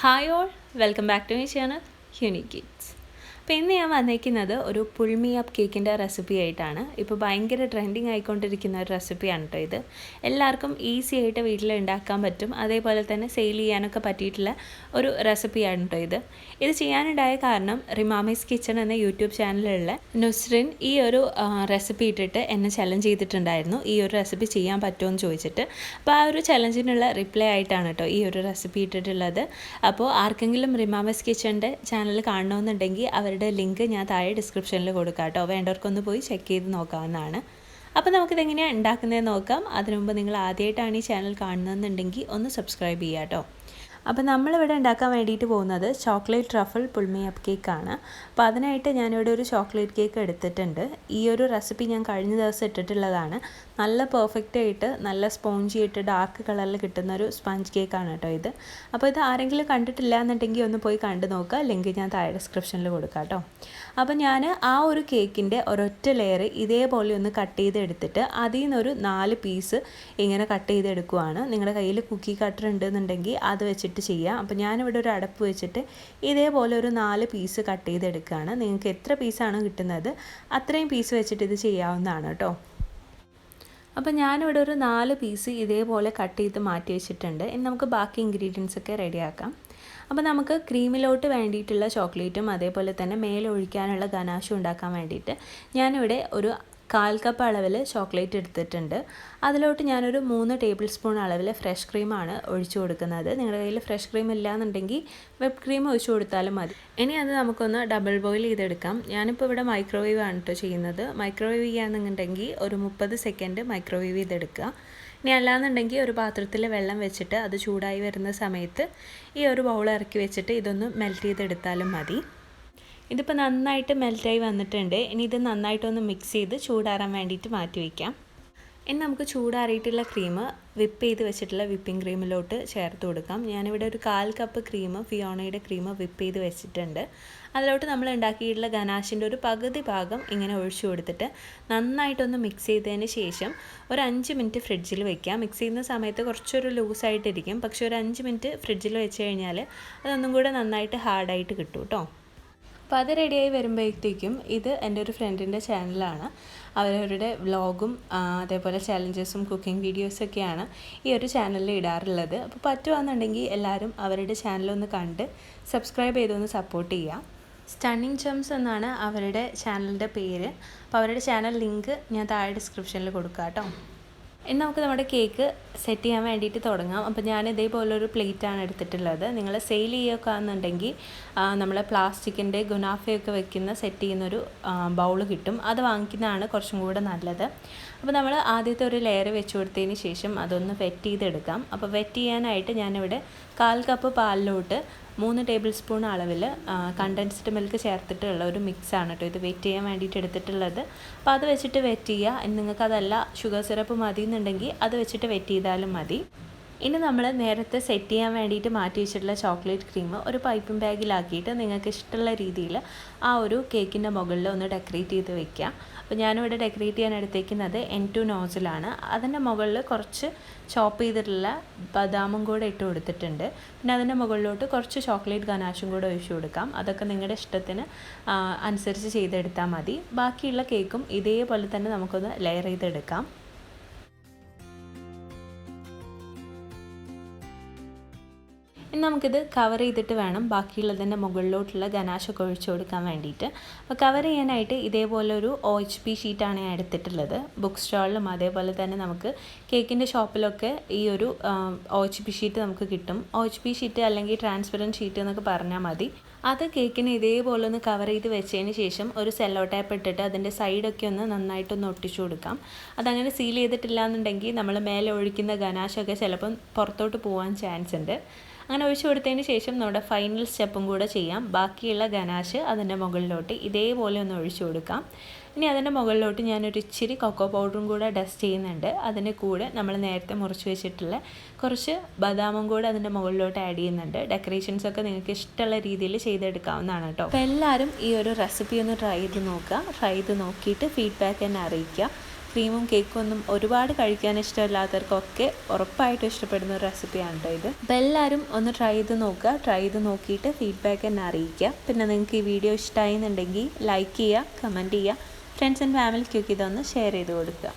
Hi all, welcome back to my channel unique kids. അപ്പോൾ ഇന്ന് ഞാൻ വന്നിരിക്കുന്നത് ഒരു പുൾമി അപ്പ് കേക്കിൻ്റെ റെസിപ്പി ആയിട്ടാണ്. ഇപ്പോൾ ഭയങ്കര ട്രെൻഡിങ് ആയിക്കൊണ്ടിരിക്കുന്ന ഒരു റെസിപ്പിയാണ് കേട്ടോ ഇത്. എല്ലാവർക്കും ഈസി ആയിട്ട് വീട്ടിൽ ഉണ്ടാക്കാൻ പറ്റും, അതേപോലെ തന്നെ സെയിൽ ചെയ്യാനൊക്കെ പറ്റിയിട്ടുള്ള ഒരു റെസിപ്പിയാണ് കേട്ടോ ഇത്. ഇത് ചെയ്യാനുണ്ടായ കാരണം റിമാമിസ് കിച്ചൺ എന്ന യൂട്യൂബ് ചാനലിലുള്ള നുസ്രിൻ ഈ ഒരു റെസിപ്പി ഇട്ടിട്ട് എന്നെ ചലഞ്ച് ചെയ്തിട്ടുണ്ടായിരുന്നു, ഈ ഒരു റെസിപ്പി ചെയ്യാൻ പറ്റുമോ എന്ന് ചോദിച്ചിട്ട്. അപ്പോൾ ആ ഒരു ചലഞ്ചിനുള്ള റിപ്ലൈ ആയിട്ടാണ് കേട്ടോ ഈ ഒരു റെസിപ്പി ഇട്ടിട്ടുള്ളത്. അപ്പോൾ ആർക്കെങ്കിലും റിമാമിസ് കിച്ചണിൻ്റെ ചാനൽ കാണണമെന്നുണ്ടെങ്കിൽ അവരുടെ ലിങ്ക് ഞാൻ താഴെ ഡിസ്ക്രിപ്ഷനിൽ കൊടുക്കാം കേട്ടോ. വേണ്ടവർക്കൊന്ന് പോയി ചെക്ക് ചെയ്ത് നോക്കാവുന്നതാണ്. അപ്പോൾ നമുക്കിതെങ്ങനെയാണ് ഉണ്ടാക്കുന്നതെന്ന് നോക്കാം. അതിനു മുമ്പ് നിങ്ങൾ ആദ്യമായിട്ടാണ് ഈ ചാനൽ കാണുന്നതെന്നുണ്ടെങ്കിൽ ഒന്ന് സബ്സ്ക്രൈബ് ചെയ്യുക കേട്ടോ. അപ്പോൾ നമ്മളിവിടെ ഉണ്ടാക്കാൻ വേണ്ടിയിട്ട് പോകുന്നത് ചോക്ലേറ്റ് ട്രഫിൾ പുൾമി അപ്പ് കേക്കാണ്. അപ്പോൾ അതിനായിട്ട് ഞാനിവിടെ ഒരു ചോക്ലേറ്റ് കേക്ക് എടുത്തിട്ടുണ്ട്. ഈ ഒരു റെസിപ്പി ഞാൻ കഴിഞ്ഞ ദിവസം ഇട്ടിട്ടുള്ളതാണ്. നല്ല പെർഫെക്റ്റ് ആയിട്ട് നല്ല സ്പോഞ്ചി ആയിട്ട് ഡാർക്ക് കളറിൽ കിട്ടുന്ന ഒരു സ്പഞ്ച് കേക്കാണ് കേട്ടോ ഇത്. അപ്പോൾ ഇത് ആരെങ്കിലും കണ്ടിട്ടില്ല എന്നുണ്ടെങ്കിൽ ഒന്ന് പോയി കണ്ടു നോക്കുക. ലിങ്ക് ഞാൻ താഴെ ഡിസ്ക്രിപ്ഷനിൽ കൊടുക്കാം കേട്ടോ. അപ്പോൾ ഞാൻ ആ ഒരു കേക്കിൻ്റെ ഒരൊറ്റ ലെയർ ഇതേപോലെ ഒന്ന് കട്ട് ചെയ്തെടുത്തിട്ട് അതിൽ നിന്നൊരു 4 പീസ് ഇങ്ങനെ കട്ട് ചെയ്തെടുക്കുവാണ്. നിങ്ങളുടെ കയ്യിൽ കുക്കി കട്ടർ ഉണ്ടെന്നുണ്ടെങ്കിൽ അത് വെച്ചിട്ട് ചെയ്യാം. അപ്പോൾ ഞാനിവിടെ ഒരു അടപ്പ് വെച്ചിട്ട് ഇതേപോലെ ഒരു 4 പീസ് കട്ട് ചെയ്തെടുക്കുകയാണ്. നിങ്ങൾക്ക് എത്ര പീസാണ് കിട്ടുന്നത് അത്രയും പീസ് വെച്ചിട്ട് ഇത് ചെയ്യാവുന്നതാണ് കേട്ടോ. അപ്പോൾ ഞാനിവിടെ ഒരു 4 പീസ് ഇതേപോലെ കട്ട് ചെയ്ത് മാറ്റി വെച്ചിട്ടുണ്ട്. ഇനി നമുക്ക് ബാക്കി ഇൻഗ്രീഡിയൻസ് ഒക്കെ റെഡിയാക്കാം. അപ്പോൾ നമുക്ക് ക്രീമിലോട്ട് വേണ്ടിയിട്ടുള്ള ചോക്ലേറ്റും അതേപോലെ തന്നെ മേലെ ഒഴിക്കാനുള്ള ഗനാഷും ഉണ്ടാക്കാൻ വേണ്ടിയിട്ട് ഞാനിവിടെ ഒരു 1/4 കപ്പ് അളവിൽ ചോക്ലേറ്റ് എടുത്തിട്ടുണ്ട്. അതിലോട്ട് ഞാനൊരു 3 ടേബിൾ സ്പൂൺ അളവിൽ ഫ്രഷ് ക്രീമാണ് ഒഴിച്ചു കൊടുക്കുന്നത്. നിങ്ങളുടെ കയ്യിൽ ഫ്രഷ് ക്രീം ഇല്ലയെന്നുണ്ടെങ്കിൽ വെബ് ക്രീം ഒഴിച്ചു കൊടുത്താലും മതി. ഇനി അത് നമുക്കൊന്ന് ഡബിൾ ബോയിൽ ചെയ്തെടുക്കാം. ഞാനിപ്പോൾ ഇവിടെ മൈക്രോവേവ് ആണ് കേട്ടോ ചെയ്യുന്നത്. മൈക്രോവേവ് ചെയ്യാന്നുണ്ടെങ്കിൽ ഒരു 30 സെക്കൻഡ് മൈക്രോവേവ് ചെയ്തെടുക്കുക. ഇനി അല്ലാന്നുണ്ടെങ്കിൽ ഒരു പാത്രത്തിൽ വെള്ളം വെച്ചിട്ട് അത് ചൂടായി വരുന്ന സമയത്ത് ഈ ഒരു ബൗൾ ഇറക്കി വെച്ചിട്ട് ഇതൊന്ന് മെൽറ്റ് ചെയ്തെടുത്താലും മതി. ഇതിപ്പോൾ നന്നായിട്ട് മെൽറ്റായി വന്നിട്ടുണ്ട്. ഇനി ഇത് നന്നായിട്ടൊന്ന് മിക്സ് ചെയ്ത് ചൂടാറാൻ വേണ്ടിയിട്ട് മാറ്റി വയ്ക്കാം. ഇനി നമുക്ക് ചൂടാറിയിട്ടുള്ള ക്രീം വിപ്പ് ചെയ്ത് വെച്ചിട്ടുള്ള വിപ്പിംഗ് ക്രീമിലോട്ട് ചേർത്ത് കൊടുക്കാം. ഞാനിവിടെ ഒരു 1/4 കപ്പ് ക്രീം ഫിയോണയുടെ ക്രീം വിപ്പ് ചെയ്ത് വെച്ചിട്ടുണ്ട്. അതിലോട്ട് നമ്മൾ ഉണ്ടാക്കിയിട്ടുള്ള ഗനാഷിൻ്റെ ഒരു പകുതി ഭാഗം ഇങ്ങനെ ഒഴിച്ചു കൊടുത്തിട്ട് നന്നായിട്ടൊന്ന് മിക്സ് ചെയ്തതിന് ശേഷം ഒരു 5 മിനിറ്റ് ഫ്രിഡ്ജിൽ വെക്കാം. മിക്സ് ചെയ്യുന്ന സമയത്ത് കുറച്ചൊരു ലൂസായിട്ടിരിക്കും, പക്ഷേ ഒരു 5 മിനിറ്റ് ഫ്രിഡ്ജിൽ വെച്ച് കഴിഞ്ഞാൽ അതൊന്നും കൂടെ നന്നായിട്ട് ഹാർഡായിട്ട് കിട്ടും കേട്ടോ. അപ്പോൾ അത് റെഡിയായി വരുമ്പോഴത്തേക്കും ഇത് എൻ്റെ ഒരു ഫ്രണ്ടിൻ്റെ ചാനലാണ്. അവരവരുടെ വ്ളോഗും അതേപോലെ ചാലഞ്ചസും കുക്കിംഗ് വീഡിയോസൊക്കെയാണ് ഈ ഒരു ചാനലിൽ ഇടാറുള്ളത്. അപ്പോൾ പറ്റുകയാണെന്നുണ്ടെങ്കിൽ എല്ലാവരും അവരുടെ ചാനലൊന്ന് കണ്ട് സബ്സ്ക്രൈബ് ചെയ്തൊന്ന് സപ്പോർട്ട് ചെയ്യുക. സ്റ്റണ്ണിങ് ചംസ് എന്നാണ് അവരുടെ ചാനലിൻ്റെ പേര്. അപ്പോൾ അവരുടെ ചാനൽ ലിങ്ക് ഞാൻ താഴെ ഡിസ്ക്രിപ്ഷനിൽ കൊടുക്കാം കേട്ടോ. ഇനി നമുക്ക് നമ്മുടെ കേക്ക് സെറ്റ് ചെയ്യാൻ വേണ്ടിയിട്ട് തുടങ്ങാം. അപ്പോൾ ഞാൻ ഇതേപോലൊരു പ്ലേറ്റാണ് എടുത്തിട്ടുള്ളത്. നിങ്ങൾ സെയിൽ ചെയ്യുകയൊക്കെ ആണെന്നുണ്ടെങ്കിൽ നമ്മൾ പ്ലാസ്റ്റിക്കിൻ്റെ ഗുനാഫയൊക്കെ വെക്കുന്ന സെറ്റ് ചെയ്യുന്നൊരു ബൗൾ കിട്ടും. അത് വാങ്ങിക്കുന്നതാണ് കുറച്ചും കൂടെ നല്ലത്. അപ്പോൾ നമ്മൾ ആദ്യത്തെ ഒരു ലെയർ വെച്ച് കൊടുത്തതിന് ശേഷം അതൊന്ന് വെറ്റ് ചെയ്തെടുക്കാം. അപ്പോൾ വെറ്റ് ചെയ്യാനായിട്ട് ഞാനിവിടെ 1/4 കപ്പ് പാലിലോട്ട് 3 ടേബിൾ സ്പൂൺ അളവിൽ കണ്ടൻസ്ഡ് മിൽക്ക് ചേർത്തിട്ടുള്ള ഒരു മിക്സാണ് കേട്ടോ ഇത് വെറ്റ് ചെയ്യാൻ വേണ്ടിയിട്ട് എടുത്തിട്ടുള്ളത്. അപ്പോൾ അത് വെച്ചിട്ട് വെറ്റ് ചെയ്യുക. നിങ്ങൾക്ക് അതല്ല ഷുഗർ സിറപ്പ് മതി എന്നുണ്ടെങ്കിൽ അത് വെച്ചിട്ട് വെറ്റ് ചെയ്താലും മതി. ഇനി നമ്മൾ നേരത്തെ സെറ്റ് ചെയ്യാൻ വേണ്ടിയിട്ട് മാറ്റി വെച്ചിട്ടുള്ള ചോക്ലേറ്റ് ക്രീം ഒരു പൈപ്പിംഗ് ബാഗിലാക്കിയിട്ട് നിങ്ങൾക്ക് ഇഷ്ടമുള്ള രീതിയിൽ ആ ഒരു കേക്കിൻ്റെ മുകളിൽ ഒന്ന് ഡെക്കറേറ്റ് ചെയ്ത് വെക്കുക. അപ്പോൾ ഞാനിവിടെ ഡെക്കറേറ്റ് ചെയ്യാൻ എടുത്തേക്കുന്നത് N2 നോസിലാണ്. അതിൻ്റെ മുകളിൽ കുറച്ച് ചോപ്പ് ചെയ്തിട്ടുള്ള ബദാമും കൂടെ ഇട്ട് കൊടുത്തിട്ടുണ്ട്. പിന്നെ അതിൻ്റെ മുകളിലോട്ട് കുറച്ച് ചോക്ലേറ്റ് ഗനാഷും കൂടെ ഒഴിച്ചു കൊടുക്കാം. അതൊക്കെ നിങ്ങളുടെ ഇഷ്ടത്തിന് അനുസരിച്ച് ചെയ്തെടുത്താൽ മതി. ബാക്കിയുള്ള കേക്കും ഇതേപോലെ തന്നെ നമുക്കൊന്ന് ലെയർ ചെയ്തെടുക്കാം. ഇനി നമുക്കിത് കവർ ചെയ്തിട്ട് വേണം ബാക്കിയുള്ളതിൻ്റെ മുകളിലോട്ടുള്ള ഗനാഷൊക്കെ ഒഴിച്ചു കൊടുക്കാൻ വേണ്ടിയിട്ട്. അപ്പോൾ കവർ ചെയ്യാനായിട്ട് ഇതേപോലെ ഒരു OHP ഷീറ്റാണ് ഞാൻ എടുത്തിട്ടുള്ളത്. ബുക്ക് സ്റ്റാളിലും അതേപോലെ തന്നെ നമുക്ക് കേക്കിൻ്റെ ഷോപ്പിലൊക്കെ ഈ ഒരു OHP ഷീറ്റ് നമുക്ക് കിട്ടും. OHP ഷീറ്റ് അല്ലെങ്കിൽ ട്രാൻസ്പെറൻറ്റ് ഷീറ്റ് എന്നൊക്കെ പറഞ്ഞാൽ മതി. അത് കേക്കിന് ഇതേപോലെ ഒന്ന് കവർ ചെയ്ത് വെച്ചതിന് ശേഷം ഒരു സെല്ലോ ടാപ്പ് ഇട്ടിട്ട് അതിൻ്റെ സൈഡൊക്കെ ഒന്ന് നന്നായിട്ടൊന്ന് ഒട്ടിച്ചു കൊടുക്കാം. അതങ്ങനെ സീൽ ചെയ്തിട്ടില്ല എന്നുണ്ടെങ്കിൽ നമ്മൾ മേലെ ഒഴിക്കുന്ന ഗനാഷൊക്കെ ചിലപ്പം പുറത്തോട്ട് പോകാൻ ചാൻസ് ഉണ്ട്. അങ്ങനെ ഒഴിച്ചു കൊടുത്തതിന് ശേഷം നമ്മുടെ ഫൈനൽ സ്റ്റെപ്പും കൂടെ ചെയ്യാം. ബാക്കിയുള്ള ഗനാഷ് അതിൻ്റെ മുകളിലോട്ട് ഇതേപോലെ ഒന്ന് ഒഴിച്ചു കൊടുക്കാം. ഇനി അതിൻ്റെ മുകളിലോട്ട് ഞാനൊരു ഇച്ചിരി കൊക്കോ പൗഡറും കൂടെ ഡസ്റ്റ് ചെയ്യുന്നുണ്ട്. അതിൻ്റെ കൂടെ നമ്മൾ നേരത്തെ മുറിച്ച് വെച്ചിട്ടുള്ള കുറച്ച് ബദാമും കൂടെ അതിൻ്റെ മുകളിലോട്ട് ആഡ് ചെയ്യുന്നുണ്ട്. ഡെക്കറേഷൻസൊക്കെ നിങ്ങൾക്ക് ഇഷ്ടമുള്ള രീതിയിൽ ചെയ്തെടുക്കാവുന്നതാണ് കേട്ടോ. അപ്പോൾ എല്ലാവരും ഈ ഒരു റെസിപ്പി ഒന്ന് ട്രൈ ചെയ്ത് നോക്കുക. ട്രൈ ചെയ്ത് നോക്കിയിട്ട് ഫീഡ്ബാക്ക് എന്നെ അറിയിക്കുക. ക്രീമും കേക്കും ഒന്നും ഒരുപാട് കഴിക്കാൻ ഇഷ്ടമില്ലാത്തവർക്കൊക്കെ ഉറപ്പായിട്ടും ഇഷ്ടപ്പെടുന്ന ഒരു റെസിപ്പിയാണ് കേട്ടോ ഇത്. അപ്പോൾ എല്ലാവരും ഒന്ന് ട്രൈ ചെയ്ത് നോക്കുക. ട്രൈ ചെയ്ത് നോക്കിയിട്ട് ഫീഡ്ബാക്ക് എന്നെ അറിയിക്കുക. പിന്നെ നിങ്ങൾക്ക് ഈ വീഡിയോ ഇഷ്ടമായി എന്നുണ്ടെങ്കിൽ ലൈക്ക് ചെയ്യുക, കമൻറ്റ് ചെയ്യുക, ഫ്രണ്ട്സ് ആൻഡ് ഫാമിലിക്കൊക്കെ ഇതൊന്ന് ഷെയർ ചെയ്ത് കൊടുക്കുക.